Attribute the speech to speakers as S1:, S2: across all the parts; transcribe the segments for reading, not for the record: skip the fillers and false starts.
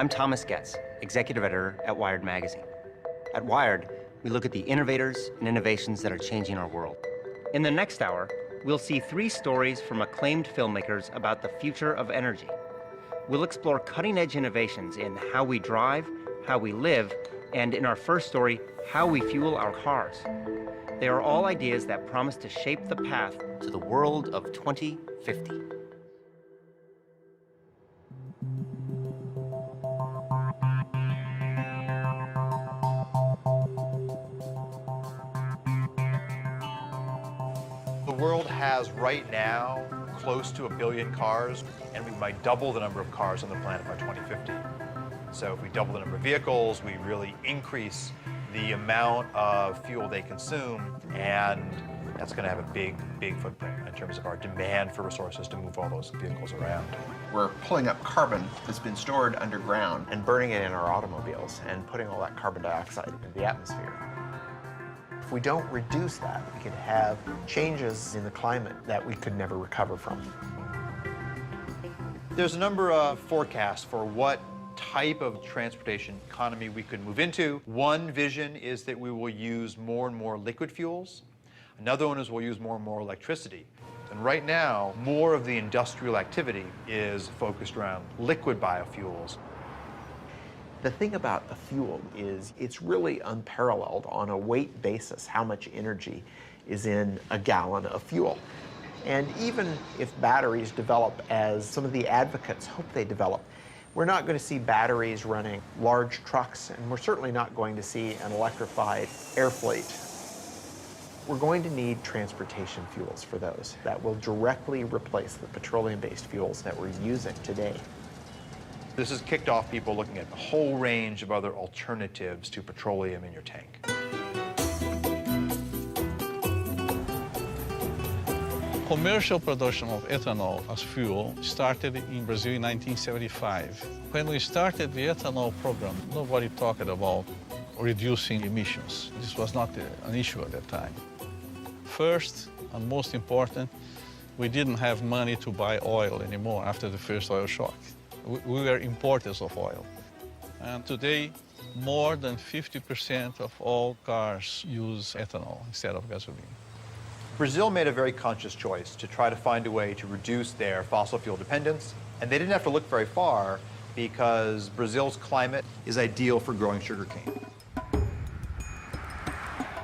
S1: I'm Thomas Getz, executive editor at Wired magazine. At Wired, we look at the innovators and innovations that are changing our world. In the next hour, we'll see 3 stories from acclaimed filmmakers about the future of energy. We'll explore cutting-edge innovations in how we drive, how we live, and in our first story, how we fuel our cars. They are all ideas that promise to shape the path to the world of 2050.
S2: The world has right now close to 1 billion cars, and we might double the number of cars on the planet by 2050. So if we double the number of vehicles, we really increase the amount of fuel they consume, and that's going to have a big, big footprint in terms of our demand for resources to move all those vehicles around.
S3: We're pulling up carbon that's been stored underground and burning it in our automobiles and putting all that carbon dioxide into the atmosphere. If we don't reduce that, we could have changes in the climate that we could never recover from.
S2: There's a number of forecasts for what type of transportation economy we could move into. One vision is that we will use more and more liquid fuels. Another one is we'll use more and more electricity. And right now, more of the industrial activity is focused around liquid biofuels.
S3: The thing about a fuel is it's really unparalleled on a weight basis how much energy is in a gallon of fuel. And even if batteries develop as some of the advocates hope they develop, we're not going to see batteries running large trucks, and we're certainly not going to see an electrified air fleet. We're going to need transportation fuels for those that will directly replace the petroleum-based fuels that we're using today.
S2: This has kicked off people looking at a whole range of other alternatives to petroleum in your tank.
S4: Commercial production of ethanol as fuel started in Brazil in 1975. When we started the ethanol program, nobody talked about reducing emissions. This was not an issue at that time. First, and most important, we didn't have money to buy oil anymore after the first oil shock. We were importers of oil. And today, more than 50% of all cars use ethanol instead of gasoline.
S2: Brazil made a very conscious choice to try to find a way to reduce their fossil fuel dependence, and they didn't have to look very far because Brazil's climate is ideal for growing sugarcane.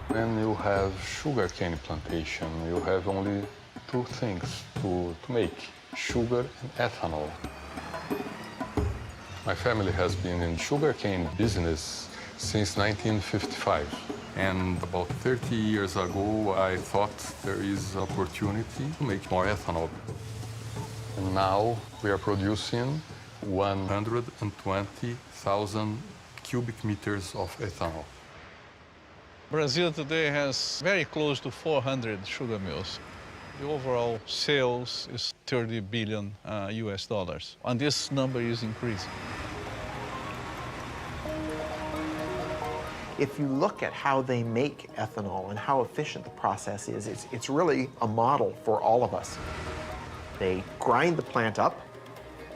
S5: When you have sugarcane plantation, you have only 2 things to make, sugar and ethanol. My family has been in sugarcane business since 1955. And about 30 years ago, I thought there is opportunity to make more ethanol. And now we are producing 120,000 cubic meters of ethanol.
S4: Brazil today has very close to 400 sugar mills. The overall sales is 30 billion US dollars, and this number is increasing.
S3: If you look at how they make ethanol and how efficient the process is, it's really a model for all of us. They grind the plant up,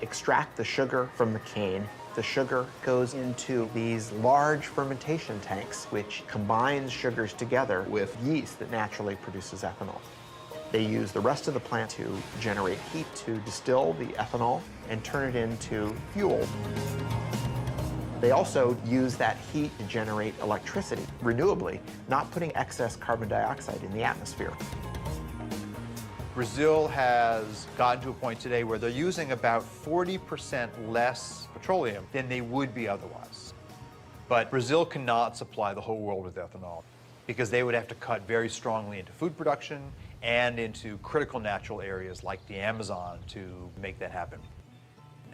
S3: extract the sugar from the cane. The sugar goes into these large fermentation tanks, which combines sugars together with yeast that naturally produces ethanol. They use the rest of the plant to generate heat to distill the ethanol and turn it into fuel. They also use that heat to generate electricity renewably, not putting excess carbon dioxide in the atmosphere.
S2: Brazil has gotten to a point today where they're using about 40% less petroleum than they would be otherwise. But Brazil cannot supply the whole world with ethanol because they would have to cut very strongly into food production and into critical natural areas like the Amazon to make that happen.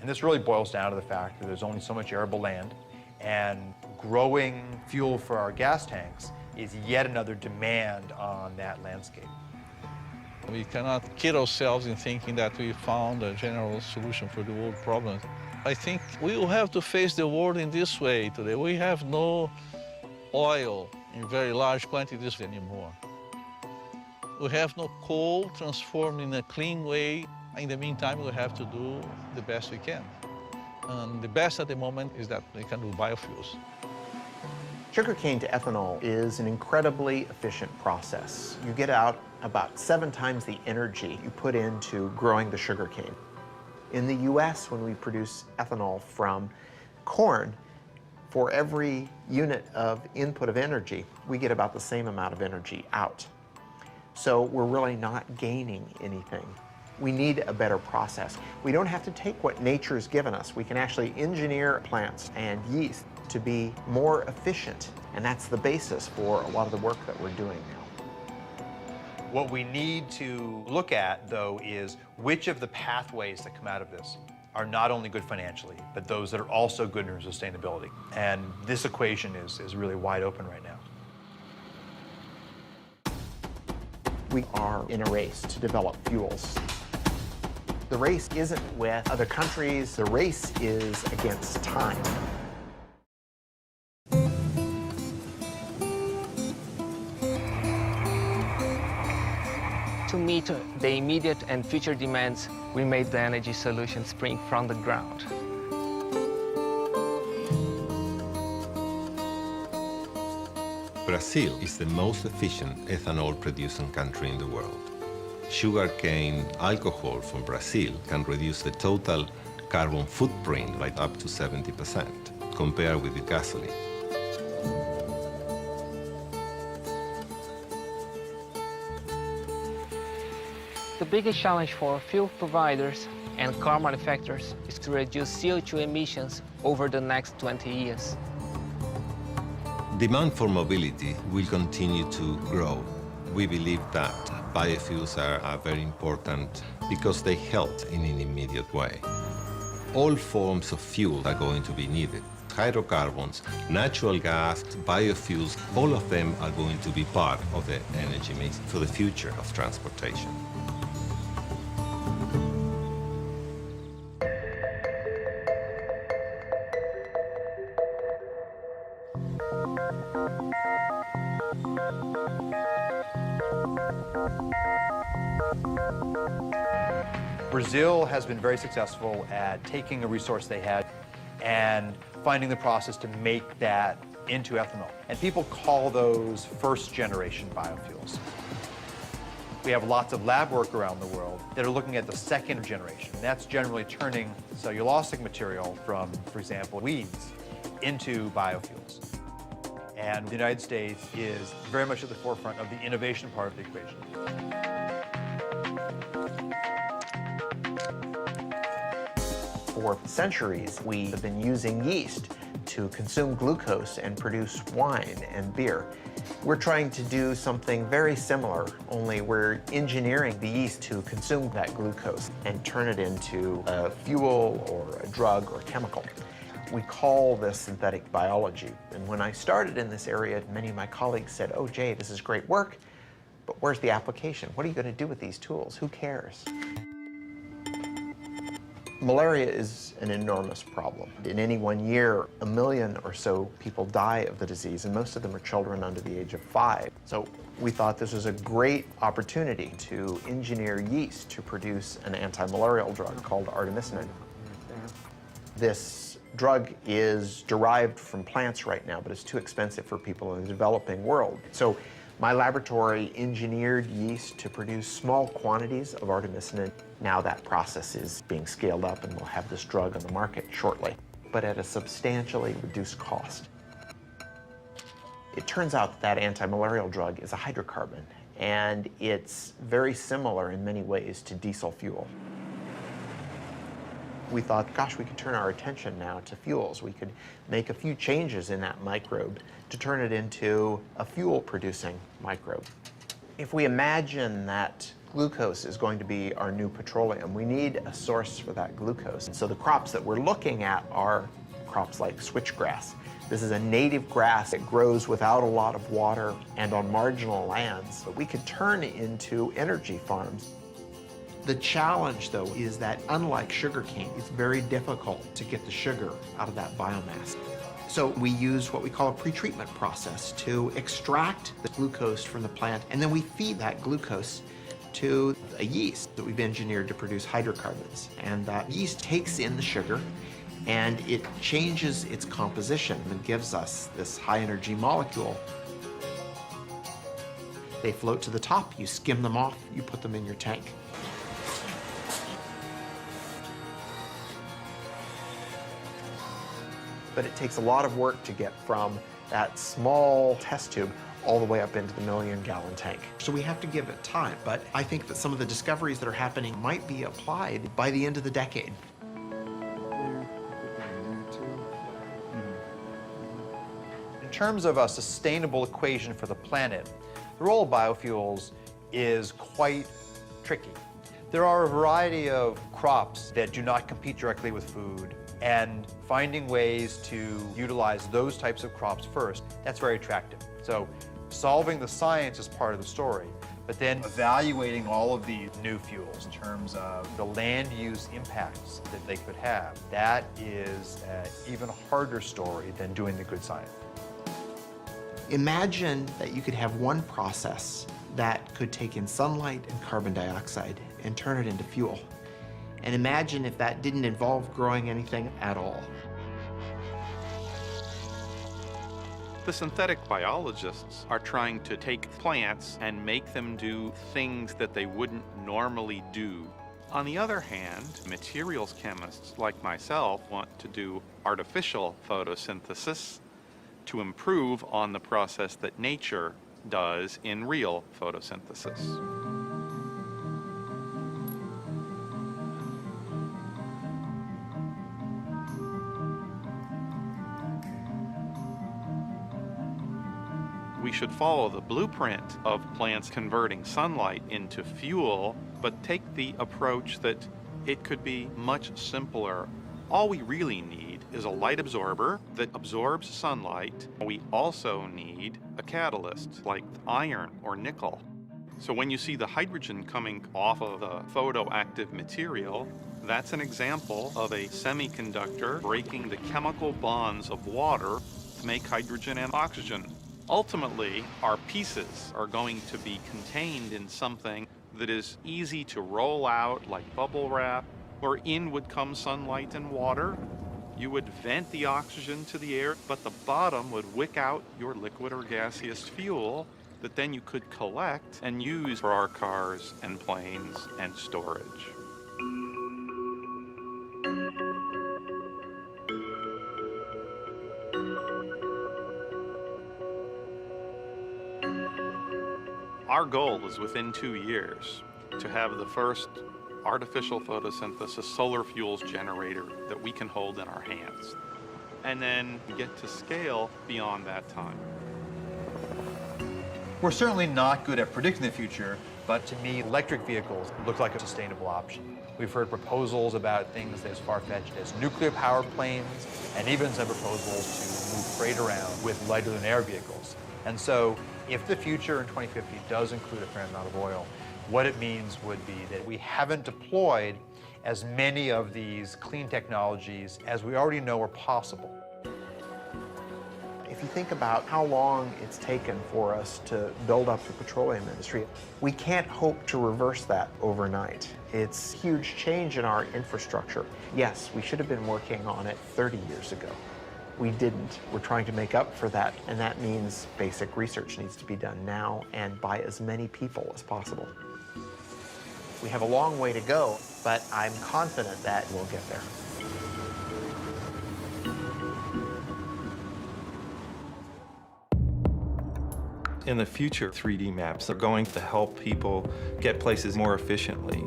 S2: And this really boils down to the fact that there's only so much arable land, and growing fuel for our gas tanks is yet another demand on that landscape.
S4: We cannot kid ourselves in thinking that we found a general solution for the world problems. I think we will have to face the world in this way today. We have no oil in very large quantities anymore. We have no coal transformed in a clean way. In the meantime, we have to do the best we can. And the best at the moment is that they can do biofuels.
S3: Sugarcane to ethanol is an incredibly efficient process. You get out about 7 times the energy you put into growing the sugarcane. In the US, when we produce ethanol from corn, for every unit of input of energy, we get about the same amount of energy out. So we're really not gaining anything. We need a better process. We don't have to take what nature's given us. We can actually engineer plants and yeast to be more efficient, and that's the basis for a lot of the work that we're doing now.
S2: What we need to look at, though, is which of the pathways that come out of this are not only good financially, but those that are also good in sustainability. And this equation is really wide open right now.
S3: We are in a race to develop fuels. The race isn't with other countries, the race is against time.
S6: To meet the immediate and future demands, we made the energy solution spring from the ground.
S7: Brazil is the most efficient ethanol-producing country in the world. Sugarcane alcohol from Brazil can reduce the total carbon footprint by up to 70% compared with the gasoline.
S6: The biggest challenge for fuel providers and car manufacturers is to reduce CO2 emissions over the next 20 years.
S7: Demand for mobility will continue to grow. We believe that biofuels are very important because they help in an immediate way. All forms of fuel are going to be needed. Hydrocarbons, natural gas, biofuels, all of them are going to be part of the energy mix for the future of transportation.
S2: Brazil has been very successful at taking a resource they had and finding the process to make that into ethanol. And people call those first-generation biofuels. We have lots of lab work around the world that are looking at the second generation. And that's generally turning cellulosic material from, for example, weeds into biofuels. And the United States is very much at the forefront of the innovation part of the equation.
S3: For centuries, we have been using yeast to consume glucose and produce wine and beer. We're trying to do something very similar, only we're engineering the yeast to consume that glucose and turn it into a fuel or a drug or chemical. We call this synthetic biology. And when I started in this area, many of my colleagues said, "Oh, Jay, this is great work, but where's the application? What are you going to do with these tools? Who cares?" Malaria is an enormous problem. In any one year, 1 million or so people die of the disease, and most of them are children under the age of 5. So we thought this was a great opportunity to engineer yeast to produce an anti-malarial drug called artemisinin. This drug is derived from plants right now, but it's too expensive for people in the developing world. So my laboratory engineered yeast to produce small quantities of artemisinin. Now that process is being scaled up and we'll have this drug on the market shortly, but at a substantially reduced cost. It turns out that anti-malarial drug is a hydrocarbon, and it's very similar in many ways to diesel fuel. We thought, gosh, we could turn our attention now to fuels. We could make a few changes in that microbe to turn it into a fuel-producing microbe. If we imagine that glucose is going to be our new petroleum, we need a source for that glucose. And so the crops that we're looking at are crops like switchgrass. This is a native grass that grows without a lot of water and on marginal lands, but we could turn into energy farms. The challenge, though, is that unlike sugarcane, it's very difficult to get the sugar out of that biomass. So we use what we call a pretreatment process to extract the glucose from the plant, and then we feed that glucose to a yeast that we've engineered to produce hydrocarbons. And that yeast takes in the sugar, and it changes its composition and gives us this high-energy molecule. They float to the top, you skim them off, you put them in your tank. But it takes a lot of work to get from that small test tube all the way up into the million-gallon tank. So we have to give it time, but I think that some of the discoveries that are happening might be applied by the end of the decade.
S2: In terms of a sustainable equation for the planet, the role of biofuels is quite tricky. There are a variety of crops that do not compete directly with food, and finding ways to utilize those types of crops first, that's very attractive. So solving the science is part of the story, but then evaluating all of these new fuels in terms of the land use impacts that they could have, that is an even harder story than doing the good science.
S3: Imagine that you could have one process that could take in sunlight and carbon dioxide and turn it into fuel. And imagine if that didn't involve growing anything at all.
S8: The synthetic biologists are trying to take plants and make them do things that they wouldn't normally do. On the other hand, materials chemists like myself want to do artificial photosynthesis to improve on the process that nature does in real photosynthesis. We should follow the blueprint of plants converting sunlight into fuel, but take the approach that it could be much simpler. All we really need is a light absorber that absorbs sunlight. We also need a catalyst like iron or nickel. So when you see the hydrogen coming off of the photoactive material, that's an example of a semiconductor breaking the chemical bonds of water to make hydrogen and oxygen. Ultimately, our pieces are going to be contained in something that is easy to roll out like bubble wrap, where in would come sunlight and water. You would vent the oxygen to the air, but the bottom would wick out your liquid or gaseous fuel that then you could collect and use for our cars and planes and storage. Our goal is within 2 years to have the first artificial photosynthesis solar fuels generator that we can hold in our hands, and then get to scale beyond that time.
S2: We're certainly not good at predicting the future, but to me, electric vehicles look like a sustainable option. We've heard proposals about things as far-fetched as nuclear-powered planes, and even some proposals to move freight around with lighter-than-air vehicles. And so, if the future in 2050 does include a fair amount of oil, what it means would be that we haven't deployed as many of these clean technologies as we already know are possible.
S3: If you think about how long it's taken for us to build up the petroleum industry, we can't hope to reverse that overnight. It's a huge change in our infrastructure. Yes, we should have been working on it 30 years ago. We didn't. We're trying to make up for that, and that means basic research needs to be done now and by as many people as possible. We have a long way to go, but I'm confident that we'll get there.
S9: In the future, 3D maps are going to help people get places more efficiently.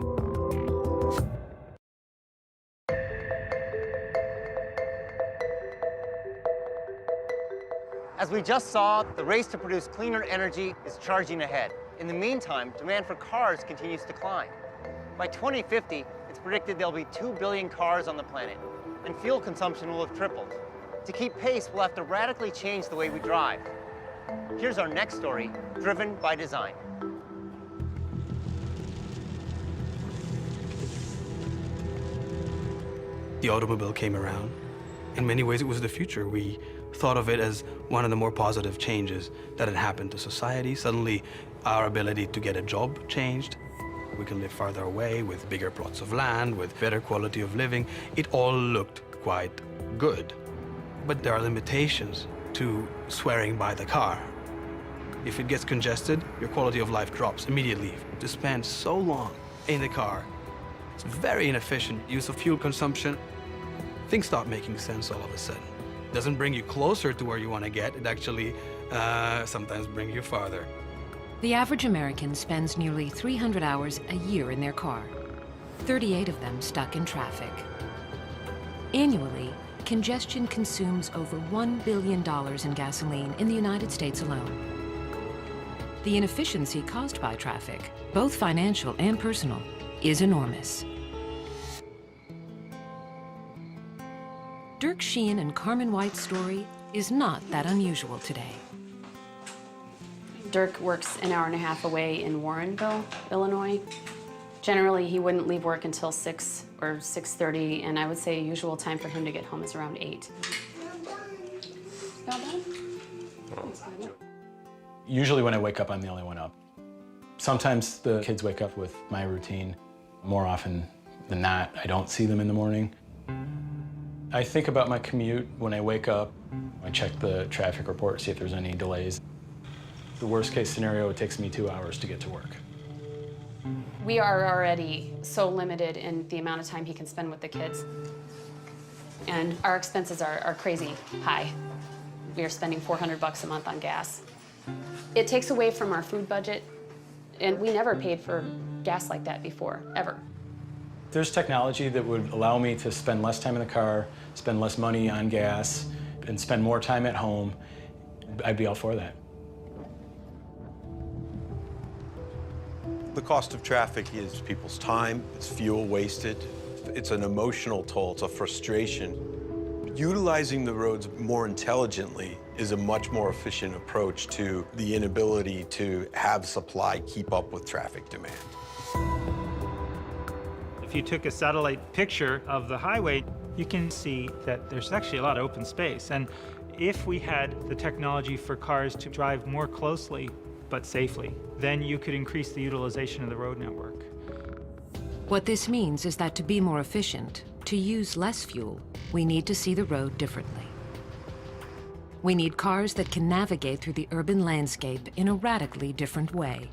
S1: As we just saw, the race to produce cleaner energy is charging ahead. In the meantime, demand for cars continues to climb. By 2050, it's predicted there'll be 2 billion cars on the planet, and fuel consumption will have tripled. To keep pace, we'll have to radically change the way we drive. Here's our next story, Driven by Design.
S10: The automobile came around. In many ways, it was the future. We thought of it as one of the more positive changes that had happened to society. Suddenly, our ability to get a job changed. We can live farther away with bigger plots of land, with better quality of living. It all looked quite good. But there are limitations to swearing by the car. If it gets congested, your quality of life drops immediately. To spend so long in the car, it's very inefficient use of fuel consumption. Things stop making sense all of a sudden. It doesn't bring you closer to where you want to get. It actually sometimes brings you farther.
S11: The average American spends nearly 300 hours a year in their car, 38 of them stuck in traffic. Annually, congestion consumes over $1 billion in gasoline in the United States alone. The inefficiency caused by traffic, both financial and personal, is enormous. Dirk Sheehan and Carmen White's story is not that unusual today.
S12: Dirk works an hour and a half away in Warrenville, Illinois. Generally, he wouldn't leave work until 6 or 6:30, and I would say usual time for him to get home is around 8.
S13: Usually when I wake up, I'm the only one up. Sometimes the kids wake up with my routine. More often than not, I don't see them in the morning. I think about my commute when I wake up. I check the traffic report, see if there's any delays. The worst case scenario, it takes me 2 hours to get to work.
S12: We are already so limited in the amount of time he can spend with the kids. And our expenses are crazy high. We are spending $400 a month on gas. It takes away from our food budget, and we never paid for gas like that before, ever.
S13: There's technology that would allow me to spend less time in the car, spend less money on gas, and spend more time at home. I'd be all for that.
S14: The cost of traffic is people's time, it's fuel wasted, it's an emotional toll, it's a frustration. Utilizing the roads more intelligently is a much more efficient approach to the inability to have supply keep up with traffic demand.
S15: If you took a satellite picture of the highway, you can see that there's actually a lot of open space. And if we had the technology for cars to drive more closely but safely, then you could increase the utilization of the road network.
S11: What this means is that to be more efficient, to use less fuel, we need to see the road differently. We need cars that can navigate through the urban landscape in a radically different way.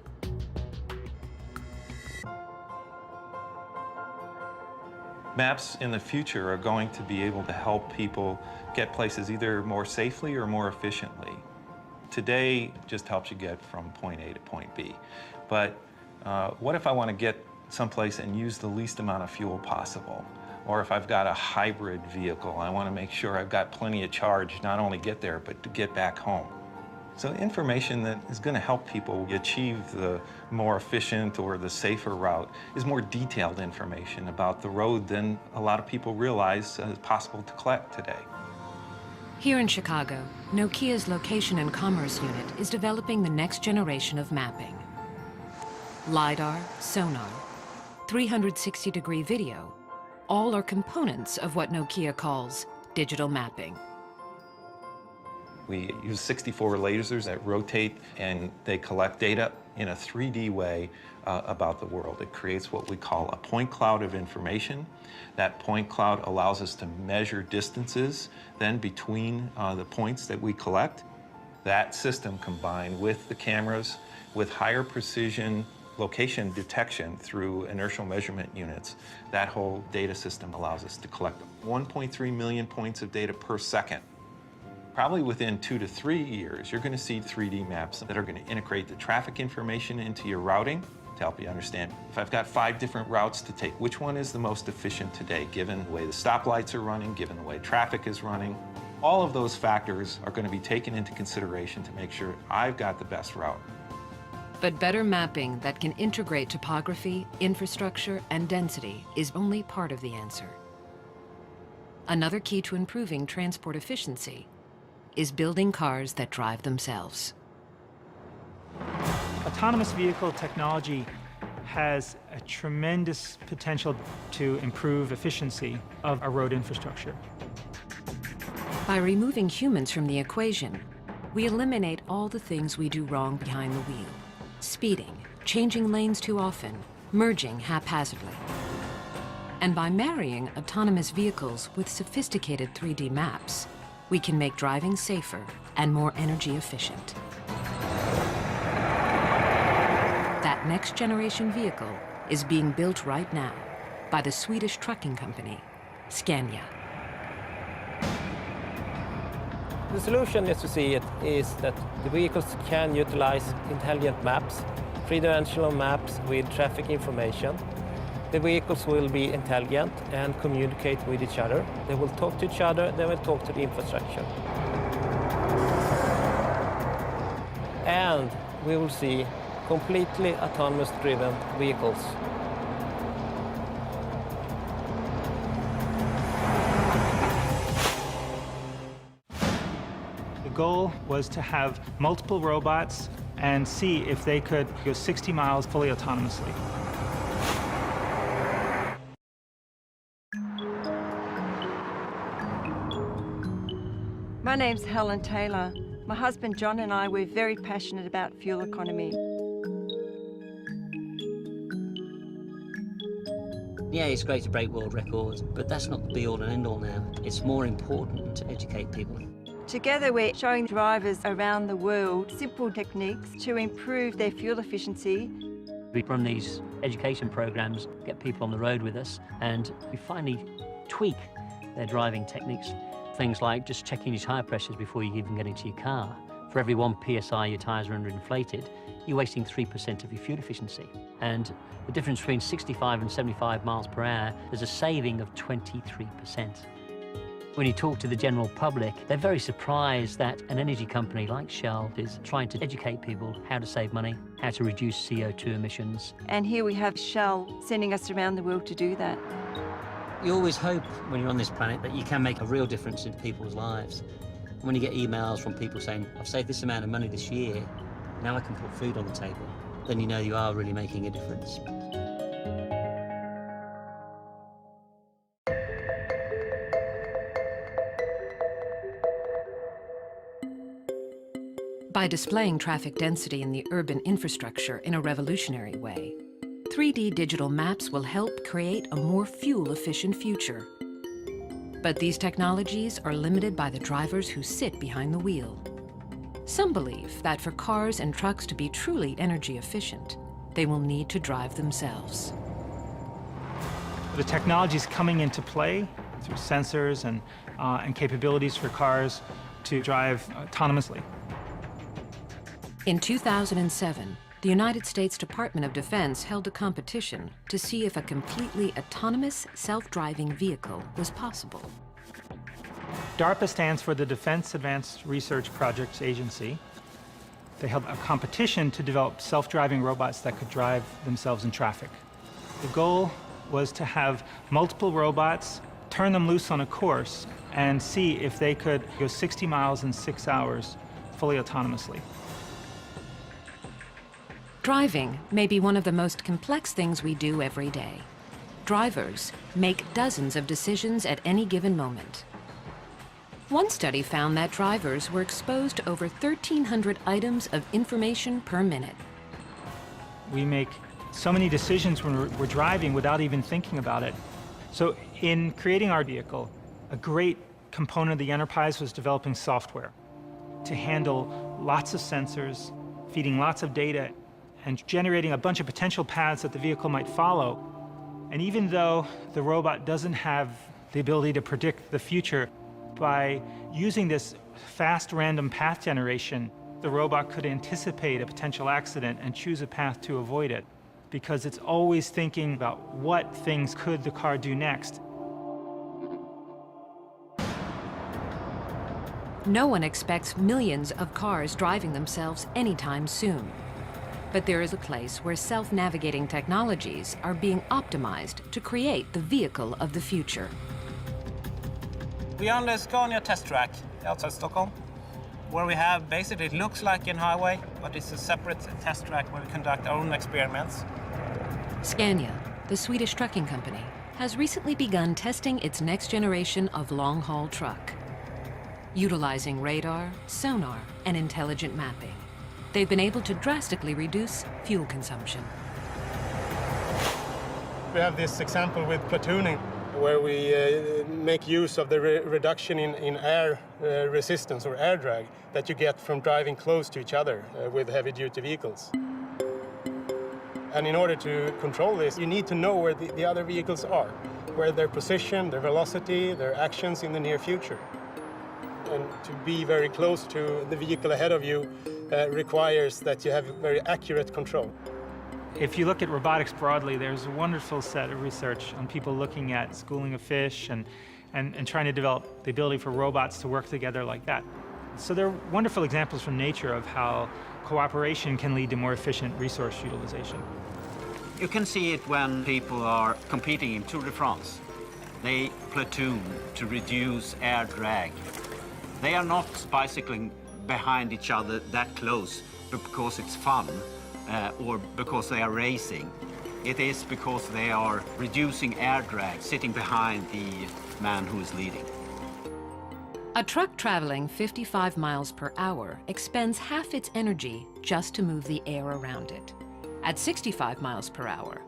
S9: Maps in the future are going to be able to help people get places either more safely or more efficiently. Today, it just helps you get from point A to point B. But what if I want to get someplace and use the least amount of fuel possible? Or if I've got a hybrid vehicle, I want to make sure I've got plenty of charge, not only get there, but to get back home. So information that is going to help people achieve the more efficient or the safer route is more detailed information about the road than a lot of people realize is possible to collect today.
S11: Here in Chicago, Nokia's Location and Commerce Unit is developing the next generation of mapping. LiDAR, sonar, 360-degree video, all are components of what Nokia calls digital mapping.
S9: We use 64 lasers that rotate and they collect data in a 3D way about the world. It creates what we call a point cloud of information. That point cloud allows us to measure distances then between the points that we collect. That system combined with the cameras, with higher precision location detection through inertial measurement units, that whole data system allows us to collect 1.3 million points of data per second. Probably within 2 to 3 years, you're going to see 3D maps that are going to integrate the traffic information into your routing to help you understand. If I've got 5 different routes to take, which one is the most efficient today, given the way the stoplights are running, given the way traffic is running? All of those factors are going to be taken into consideration to make sure I've got the best route.
S11: But better mapping that can integrate topography, infrastructure, and density is only part of the answer. Another key to improving transport efficiency is building cars that drive themselves.
S15: Autonomous vehicle technology has a tremendous potential to improve efficiency of our road infrastructure.
S11: By removing humans from the equation, we eliminate all the things we do wrong behind the wheel. Speeding, changing lanes too often, merging haphazardly. And by marrying autonomous vehicles with sophisticated 3D maps, we can make driving safer and more energy efficient. That next-generation vehicle is being built right now by the Swedish trucking company, Scania.
S16: The solution, as you see it, is that the vehicles can utilize intelligent maps, three-dimensional maps with traffic information. The vehicles will be intelligent and communicate with each other. They will talk to each other, they will talk to the infrastructure. And we will see completely autonomous driven vehicles.
S15: The goal was to have multiple robots and see if they could go 60 miles fully autonomously.
S17: My name's Helen Taylor. My husband John and I, we're very passionate about fuel economy.
S18: Yeah, it's great to break world records, but that's not the be-all and end-all now. It's more important to educate people.
S17: Together we're showing drivers around the world simple techniques to improve their fuel efficiency.
S19: We run these education programs, get people on the road with us, and we finally tweak their driving techniques. Things like just checking your tyre pressures before you even get into your car. For every 1 PSI your tyres are underinflated, you're wasting 3% of your fuel efficiency. And the difference between 65 and 75 miles per hour, there's a saving of 23%. When you talk to the general public, they're very surprised that an energy company like Shell is trying to educate people how to save money, how to reduce CO2 emissions.
S17: And here we have Shell sending us around the world to do that.
S18: You always hope when you're on this planet that you can make a real difference in people's lives. When you get emails from people saying, I've saved this amount of money this year, now I can put food on the table, then you know you are really making a difference.
S11: By displaying traffic density in the urban infrastructure in a revolutionary way, 3D digital maps will help create a more fuel-efficient future. But these technologies are limited by the drivers who sit behind the wheel. Some believe that for cars and trucks to be truly energy efficient, they will need to drive themselves.
S15: The technology is coming into play through sensors and capabilities for cars to drive autonomously.
S11: In 2007, the United States Department of Defense held a competition to see if a completely autonomous, self-driving vehicle was possible.
S15: DARPA stands for the Defense Advanced Research Projects Agency. They held a competition to develop self-driving robots that could drive themselves in traffic. The goal was to have multiple robots, turn them loose on a course, and see if they could go 60 miles in 6 hours fully autonomously.
S11: Driving may be one of the most complex things we do every day. Drivers make dozens of decisions at any given moment. One study found that drivers were exposed to over 1,300 items of information per minute.
S15: We make so many decisions when we're driving without even thinking about it. So in creating our vehicle, a great component of the enterprise was developing software to handle lots of sensors, feeding lots of data, and generating a bunch of potential paths that the vehicle might follow. And even though the robot doesn't have the ability to predict the future, by using this fast random path generation, the robot could anticipate a potential accident and choose a path to avoid it, because it's always thinking about what things could the car do next.
S11: No one expects millions of cars driving themselves anytime soon. But there is a place where self-navigating technologies are being optimized to create the vehicle of the future.
S20: We are on the Scania test track outside Stockholm, where we have basically, it looks like a highway, but it's a separate test track where we conduct our own experiments.
S11: Scania, the Swedish trucking company, has recently begun testing its next generation of long-haul truck. Utilizing radar, sonar, and intelligent mapping, they've been able to drastically reduce fuel consumption.
S21: We have this example with platooning, where we make use of the reduction in air resistance or air drag that you get from driving close to each other with heavy-duty vehicles. And in order to control this, you need to know where the other vehicles are, where their position, their velocity, their actions in the near future. And to be very close to the vehicle ahead of you requires that you have very accurate control.
S15: If you look at robotics broadly, there's a wonderful set of research on people looking at schooling of fish and trying to develop the ability for robots to work together like that. So there are wonderful examples from nature of how cooperation can lead to more efficient resource utilization.
S22: You can see it when people are competing in Tour de France. They platoon to reduce air drag. They are not bicycling behind each other that close because it's fun or because they are racing. It is because they are reducing air drag, sitting behind the man who is leading.
S11: A truck traveling 55 miles per hour expends half its energy just to move the air around it. At 65 miles per hour,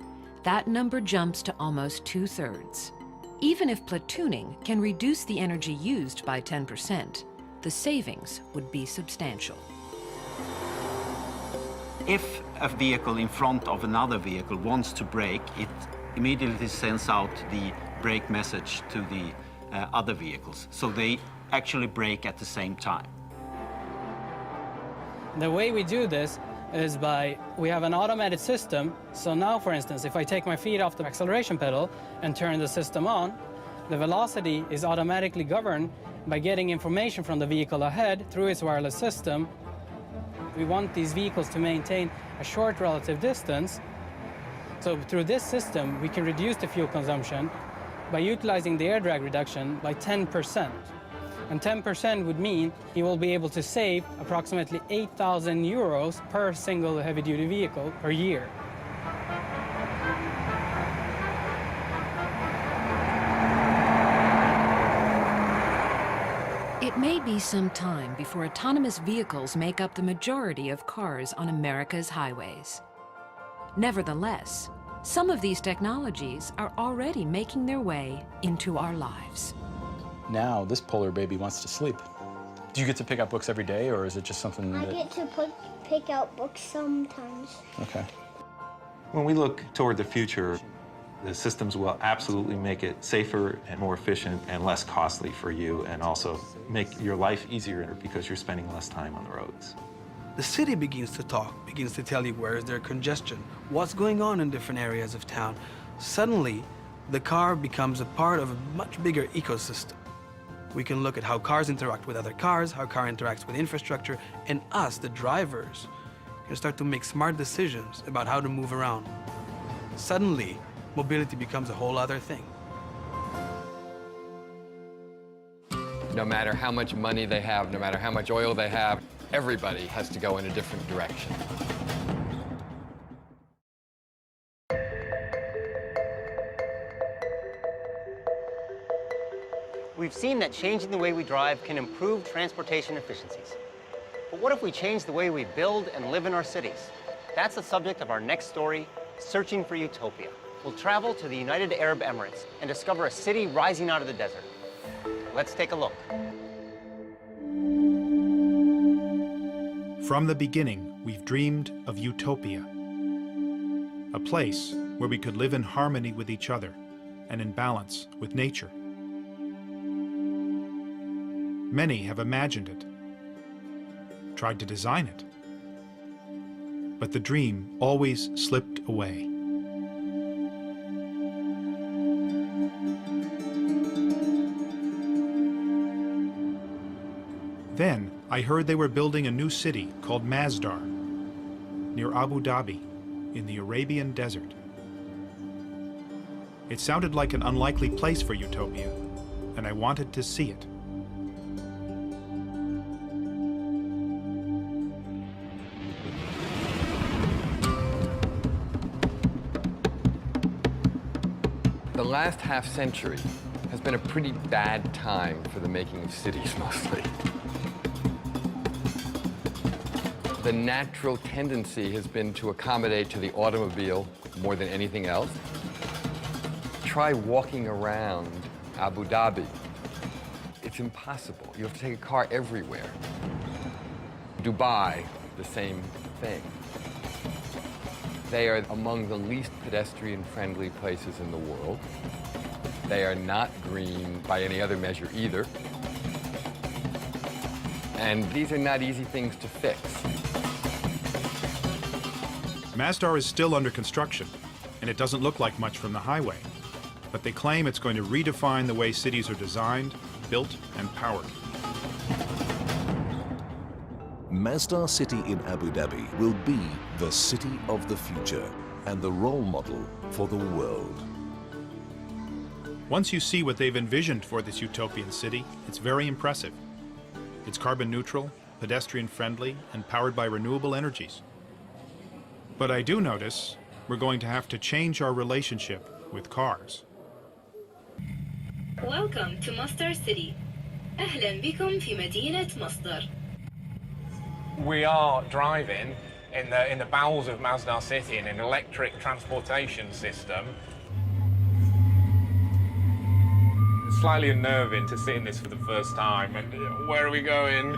S11: that number jumps to almost 2/3. Even if platooning can reduce the energy used by 10%, the savings would be substantial.
S22: If a vehicle in front of another vehicle wants to brake, it immediately sends out the brake message to the other vehicles. So they actually brake at the same time.
S23: The way we do this is we have an automated system. So now, for instance, if I take my feet off the acceleration pedal and turn the system on, the velocity is automatically governed by getting information from the vehicle ahead through its wireless system. We want these vehicles to maintain a short relative distance. So through this system, we can reduce the fuel consumption by utilizing the air drag reduction by 10%. And 10% would mean he will be able to save approximately 8,000 euros per single heavy-duty vehicle per year.
S11: It may be some time before autonomous vehicles make up the majority of cars on America's highways. Nevertheless, some of these technologies are already making their way into our lives.
S13: Now, this polar baby wants to sleep. Do you get to pick out books every day, or is it just something
S24: I
S13: that...
S24: get to pick out books sometimes.
S13: Okay.
S9: When we look toward the future, the systems will absolutely make it safer and more efficient and less costly for you, and also make your life easier because you're spending less time on the roads.
S10: The city begins to talk, begins to tell you where is there congestion, what's going on in different areas of town. Suddenly, the car becomes a part of a much bigger ecosystem. We can look at how cars interact with other cars, how car interacts with infrastructure, and us, the drivers, can start to make smart decisions about how to move around. Suddenly, mobility becomes a whole other thing.
S25: No matter how much money they have, no matter how much oil they have, everybody has to go in a different direction.
S1: We've seen that changing the way we drive can improve transportation efficiencies. But what if we change the way we build and live in our cities? That's the subject of our next story, Searching for Utopia. We'll travel to the United Arab Emirates and discover a city rising out of the desert. Let's take a look.
S26: From the beginning, we've dreamed of utopia. A place where we could live in harmony with each other and in balance with nature. Many have imagined it, tried to design it, but the dream always slipped away. Then I heard they were building a new city called Masdar, near Abu Dhabi, in the Arabian desert. It sounded like an unlikely place for utopia, and I wanted to see it.
S25: The last half century has been a pretty bad time for the making of cities, mostly. The natural tendency has been to accommodate to the automobile more than anything else. Try walking around Abu Dhabi. It's impossible. You have to take a car everywhere. Dubai, the same thing. They are among the least pedestrian-friendly places in the world. They are not green by any other measure either. And these are not easy things to fix.
S26: Masdar is still under construction, and it doesn't look like much from the highway. But they claim it's going to redefine the way cities are designed, built, and powered.
S2: Masdar City in Abu Dhabi will be the city of the future and the role model for the world.
S26: Once you see what they've envisioned for this utopian city, it's very impressive. It's carbon neutral, pedestrian friendly, and powered by renewable energies. But I do notice we're going to have to change our relationship with cars.
S4: Welcome to Masdar City. أهلا بكم في مدينة مصدر.
S20: We are driving in the bowels of Masdar City in an electric transportation system. It's slightly unnerving to sit in this for the first time. And where are we going?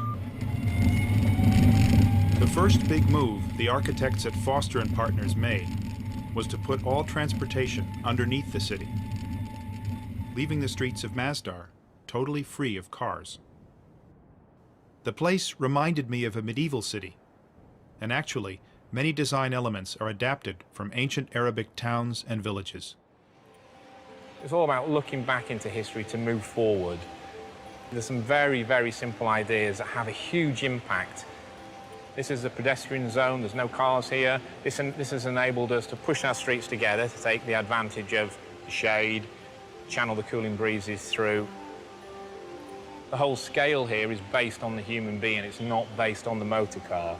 S26: The first big move the architects at Foster and Partners made was to put all transportation underneath the city, leaving the streets of Masdar totally free of cars. The place reminded me of a medieval city, and actually, many design elements are adapted from ancient Arabic towns and villages.
S20: It's all about looking back into history to move forward. There's some very, very simple ideas that have a huge impact. This is a pedestrian zone, there's no cars here. This has enabled us to push our streets together to take the advantage of the shade, channel the cooling breezes through. The whole scale here is based on the human being, it's not based on the motor car.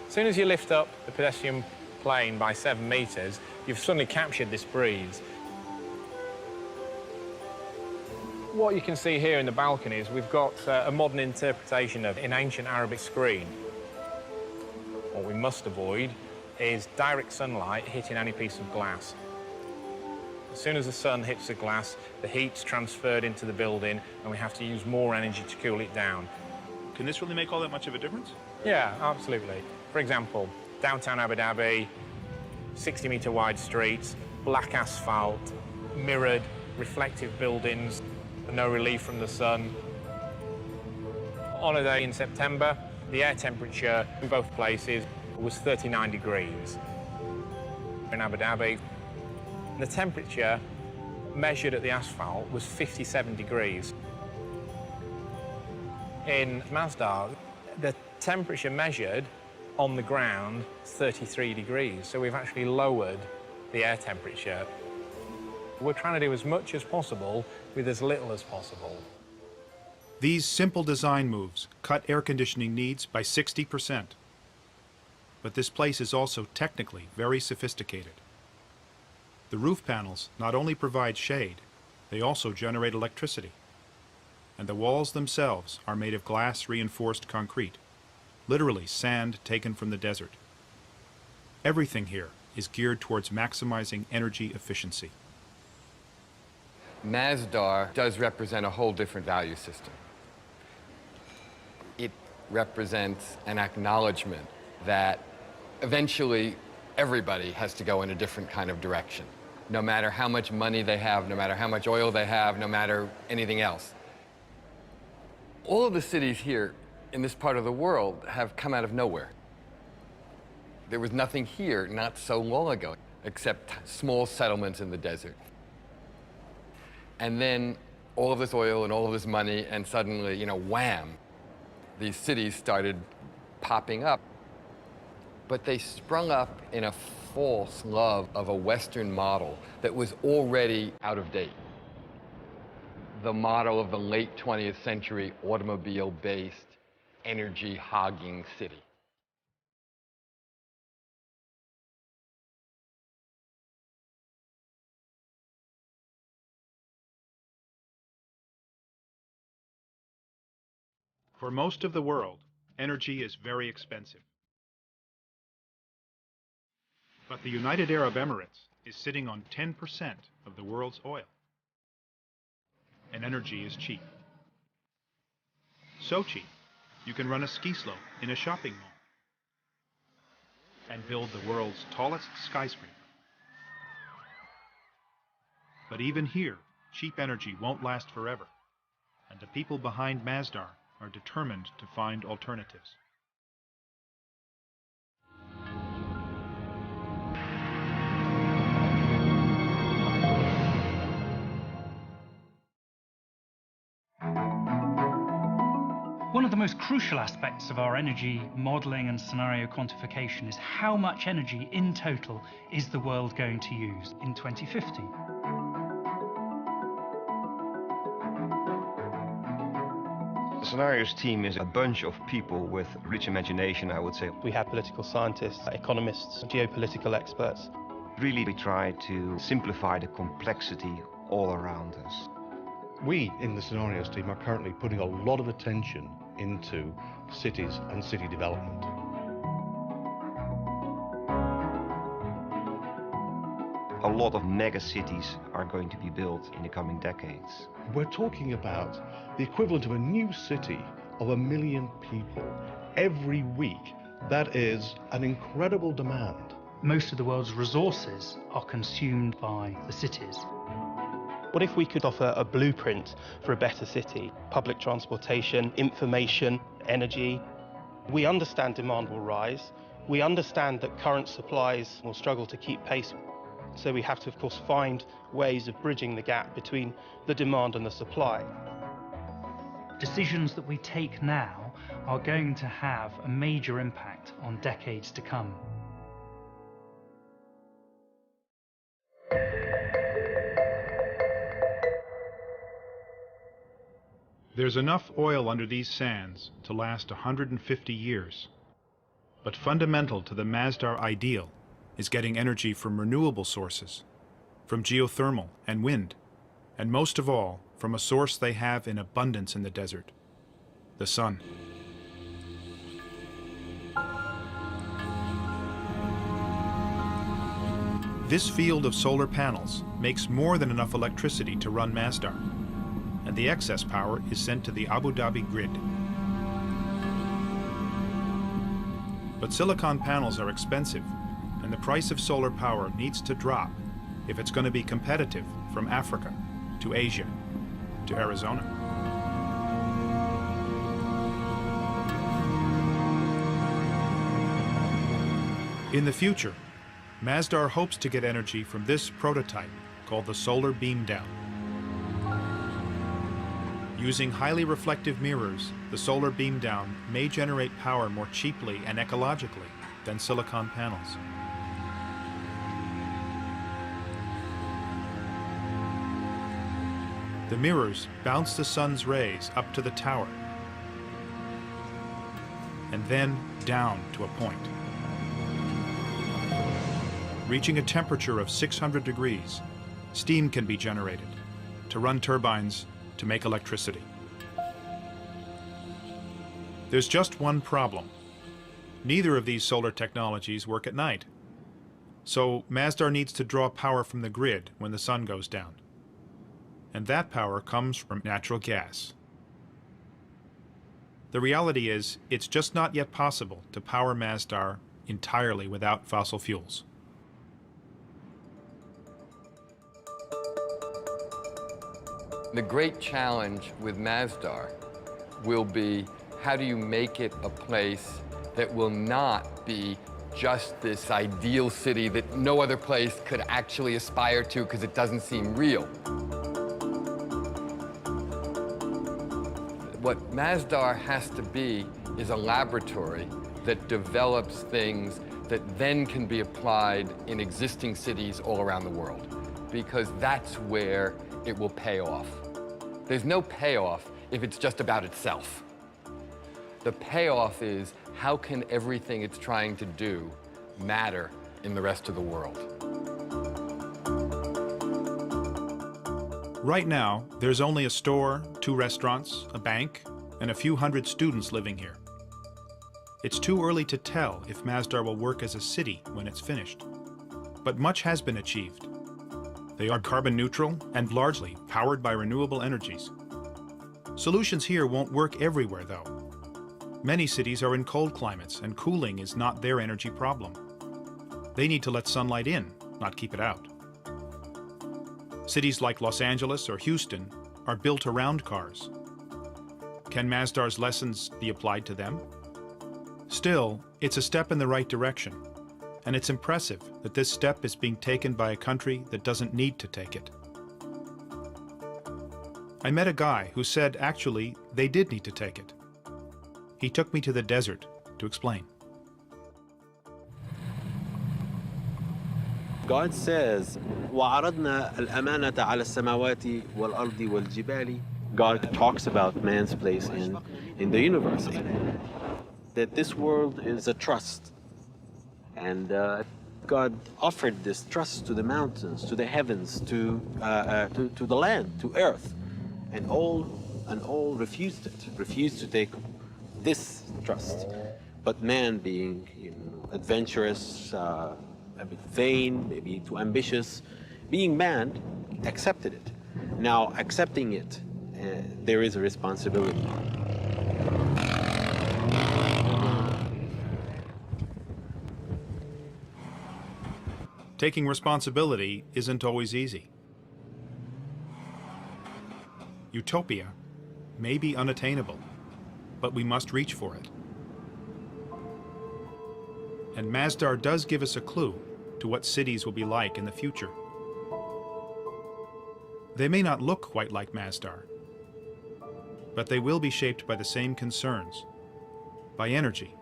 S20: As soon as you lift up the pedestrian plane by 7 meters, you've suddenly captured this breeze. What you can see here in the balcony is we've got a modern interpretation of an ancient Arabic screen. What we must avoid is direct sunlight hitting any piece of glass. As soon as the sun hits the glass, the heat's transferred into the building and we have to use more energy to cool it down.
S26: Can this really make all that much of a difference?
S20: Yeah, absolutely. For example, downtown Abu Dhabi, 60-meter wide streets, black asphalt, mirrored, reflective buildings, no relief from the sun. On a day in September, the air temperature in both places was 39 degrees. In Abu Dhabi, the temperature measured at the asphalt was 57 degrees. In Masdar, the temperature measured on the ground is 33 degrees, so we've actually lowered the air temperature. We're trying to do as much as possible with as little as possible.
S26: These simple design moves cut air conditioning needs by 60%. But this place is also technically very sophisticated. The roof panels not only provide shade, they also generate electricity. And the walls themselves are made of glass-reinforced concrete, literally sand taken from the desert. Everything here is geared towards maximizing energy efficiency.
S25: Masdar does represent a whole different value system. It represents an acknowledgement that eventually everybody has to go in a different kind of direction, no matter how much money they have, no matter how much oil they have, no matter anything else. All of the cities here in this part of the world have come out of nowhere. There was nothing here not so long ago, except small settlements in the desert. And then all of this oil and all of this money, and suddenly, wham, these cities started popping up. But they sprung up in a false love of a Western model that was already out of date. The model of the late 20th century automobile-based, energy-hogging city.
S26: For most of the world, energy is very expensive. But the United Arab Emirates is sitting on 10% of the world's oil. And energy is cheap. So cheap, you can run a ski slope in a shopping mall and build the world's tallest skyscraper. But even here, cheap energy won't last forever, and the people behind Masdar are determined to find alternatives.
S3: One of the most crucial aspects of our energy modeling and scenario quantification is how much energy in total is the world going to use in 2050.
S5: The Scenarios team is a bunch of people with rich imagination, I would say.
S6: We have political scientists, economists, geopolitical experts.
S5: Really, we try to simplify the complexity all around us.
S7: We in the Scenarios team are currently putting a lot of attention into cities and city development.
S5: A lot of mega cities are going to be built in the coming decades.
S7: We're talking about the equivalent of a new city of 1 million people every week. That is an incredible demand.
S3: Most of the world's resources are consumed by the cities.
S16: What if we could offer a blueprint for a better city? Public transportation, information, energy. We understand demand will rise. We understand that current supplies will struggle to keep pace. So we have to, of course, find ways of bridging the gap between the demand and the supply.
S3: Decisions that we take now are going to have a major impact on decades to come.
S26: There's enough oil under these sands to last 150 years. But fundamental to the Masdar ideal is getting energy from renewable sources, from geothermal and wind, and most of all, from a source they have in abundance in the desert, the sun. This field of solar panels makes more than enough electricity to run Masdar, and the excess power is sent to the Abu Dhabi grid. But silicon panels are expensive, and the price of solar power needs to drop if it's going to be competitive from Africa to Asia to Arizona. In the future, Masdar hopes to get energy from this prototype called the solar beam down. Using highly reflective mirrors, the solar beam down may generate power more cheaply and ecologically than silicon panels. The mirrors bounce the sun's rays up to the tower and then down to a point. Reaching a temperature of 600 degrees, steam can be generated to run turbines to make electricity. There's just one problem. Neither of these solar technologies work at night. So Masdar needs to draw power from the grid when the sun goes down. And that power comes from natural gas. The reality is, it's just not yet possible to power Masdar entirely without fossil fuels.
S25: The great challenge with Masdar will be, how do you make it a place that will not be just this ideal city that no other place could actually aspire to because it doesn't seem real? What Masdar has to be is a laboratory that develops things that then can be applied in existing cities all around the world, because that's where it will pay off. There's no payoff if it's just about itself. The payoff is, how can everything it's trying to do matter in the rest of the world?
S26: Right now, there's only a store, 2 restaurants, a bank, and a few hundred students living here. It's too early to tell if Masdar will work as a city when it's finished. but much has been achieved. They are carbon neutral and largely powered by renewable energies. Solutions here won't work everywhere, though. Many cities are in cold climates, and cooling is not their energy problem. They need to let sunlight in, not keep it out. Cities like Los Angeles or Houston are built around cars. Can Masdar's lessons be applied to them? Still, it's a step in the right direction, and it's impressive that this step is being taken by a country that doesn't need to take it. I met a guy who said actually they did need to take it. He took me to the desert to explain.
S8: God says, وَعَرَضْنَا الْأَمَانَةَ عَلَى السَّمَاوَاتِ وَالْأَرْضِ وَالْجِبَالِ. God talks about man's place in the universe. That this world is a trust. And God offered this trust to the mountains, to the heavens, to the land, to earth. And all refused it, refused to take this trust. But man, being adventurous, a bit vain, maybe too ambitious, being man, accepted it. Now, accepting it, there is a responsibility.
S26: Taking responsibility isn't always easy. Utopia may be unattainable, but we must reach for it. And Masdar does give us a clue to what cities will be like in the future. They may not look quite like Masdar, but they will be shaped by the same concerns, by energy,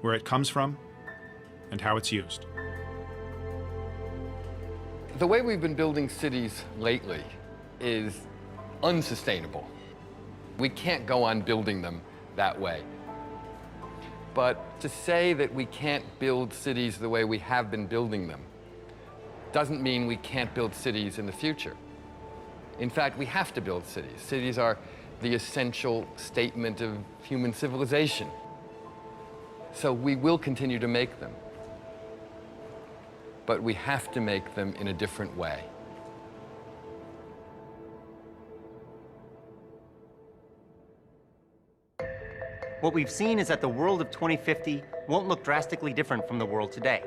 S26: where it comes from, and how it's used.
S25: The way we've been building cities lately is unsustainable. We can't go on building them that way. But to say that we can't build cities the way we have been building them doesn't mean we can't build cities in the future. In fact, we have to build cities. Cities are the essential statement of human civilization. So we will continue to make them. But we have to make them in a different way.
S1: What we've seen is that the world of 2050 won't look drastically different from the world today.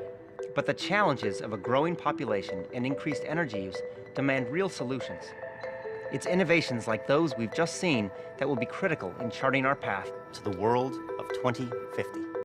S1: But the challenges of a growing population and increased energy use demand real solutions. It's innovations like those we've just seen that will be critical in charting our path to the world of 2050.